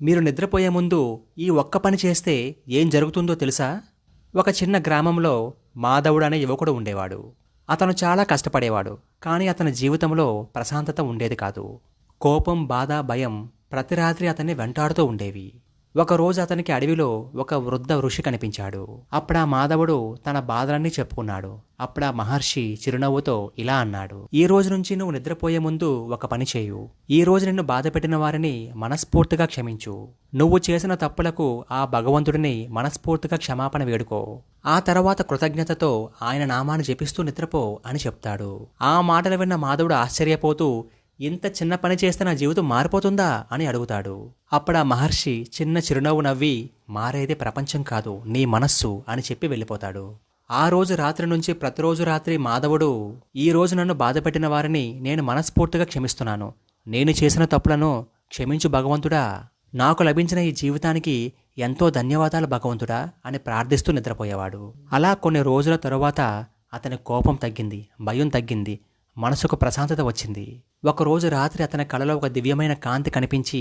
మీరు నిద్రపోయే ముందు ఈ ఒక్క పని చేస్తే ఏం జరుగుతుందో తెలుసా? ఒక చిన్న గ్రామంలో మాధవుడు అనే యువకుడు ఉండేవాడు. అతను చాలా కష్టపడేవాడు. కానీ అతని జీవితంలో ప్రశాంతత ఉండేది కాదు. కోపం, బాధ, భయం ప్రతి రాత్రి అతన్ని వెంటాడుతూ ఉండేవి. ఒకరోజు అతనికి అడవిలో ఒక వృద్ధ ఋషి కనిపించాడు. అప్పుడా మాధవుడు తన బాధలన్నీ చెప్పుకున్నాడు. అప్పుడా మహర్షి చిరునవ్వుతో ఇలా అన్నాడు: ఈ రోజు నుంచి నువ్వు నిద్రపోయే ముందు ఒక పని చేయు. ఈ రోజు నిన్ను బాధపెట్టిన వారిని మనస్ఫూర్తిగా క్షమించు. నువ్వు చేసిన తప్పులకు ఆ భగవంతుడిని మనస్ఫూర్తిగా క్షమాపణ వేడుకో. ఆ తర్వాత కృతజ్ఞతతో ఆయన నామాన్ని జపిస్తూ నిద్రపో అని చెప్తాడు. ఆ మాటలు విన్న మాధవుడు ఆశ్చర్యపోతూ, ఇంత చిన్న పని చేస్తే నా జీవితం మారిపోతుందా అని అడుగుతాడు. అప్పుడా మహర్షి చిన్న చిరునవ్వు నవ్వి, మారేది ప్రపంచం కాదు, నీ మనస్సు అని చెప్పి వెళ్ళిపోతాడు. ఆ రోజు రాత్రి నుంచి ప్రతిరోజు రాత్రి మాధవుడు, ఈ రోజు నన్ను బాధపెట్టిన వారిని నేను మనస్ఫూర్తిగా క్షమిస్తున్నాను. నేను చేసిన తప్పులను క్షమించు భగవంతుడా. నాకు లభించిన ఈ జీవితానికి ఎంతో ధన్యవాదాలు భగవంతుడా అని ప్రార్థిస్తూ నిద్రపోయేవాడు. అలా కొన్ని రోజుల తరువాత అతని కోపం తగ్గింది, భయం తగ్గింది, మనసుకు ప్రశాంతత వచ్చింది. ఒకరోజు రాత్రి అతని కలలో ఒక దివ్యమైన కాంతి కనిపించి,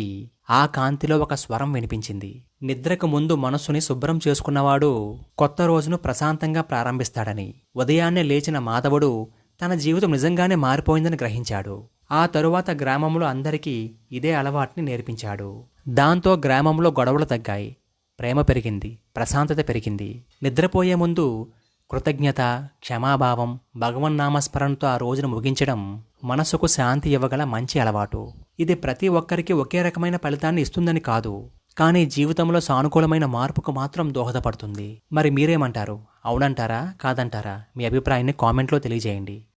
ఆ కాంతిలో ఒక స్వరం వినిపించింది: నిద్రకు ముందు మనస్సుని శుభ్రం చేసుకున్నవాడు కొత్త రోజును ప్రశాంతంగా ప్రారంభిస్తాడని. ఉదయాన్నే లేచిన మాధవుడు తన జీవితం నిజంగానే మారిపోయిందని గ్రహించాడు. ఆ తరువాత గ్రామంలో అందరికీ ఇదే అలవాటుని నేర్పించాడు. దాంతో గ్రామంలో గొడవలు తగ్గాయి, ప్రేమ పెరిగింది, ప్రశాంతత పెరిగింది. నిద్రపోయే ముందు కృతజ్ఞత, క్షమాభావం, భగవన్నామస్మరణతో ఆ రోజును ముగించడం మనసుకు శాంతి ఇవ్వగల మంచి అలవాటు. ఇది ప్రతి ఒక్కరికి ఒకే రకమైన ఫలితాన్ని ఇస్తుందని కాదు, కానీ జీవితంలో సానుకూలమైన మార్పుకు మాత్రం దోహదపడుతుంది. మరి మీరేమంటారు? అవునంటారా, కాదంటారా? మీ అభిప్రాయాన్ని కామెంట్లో తెలియజేయండి.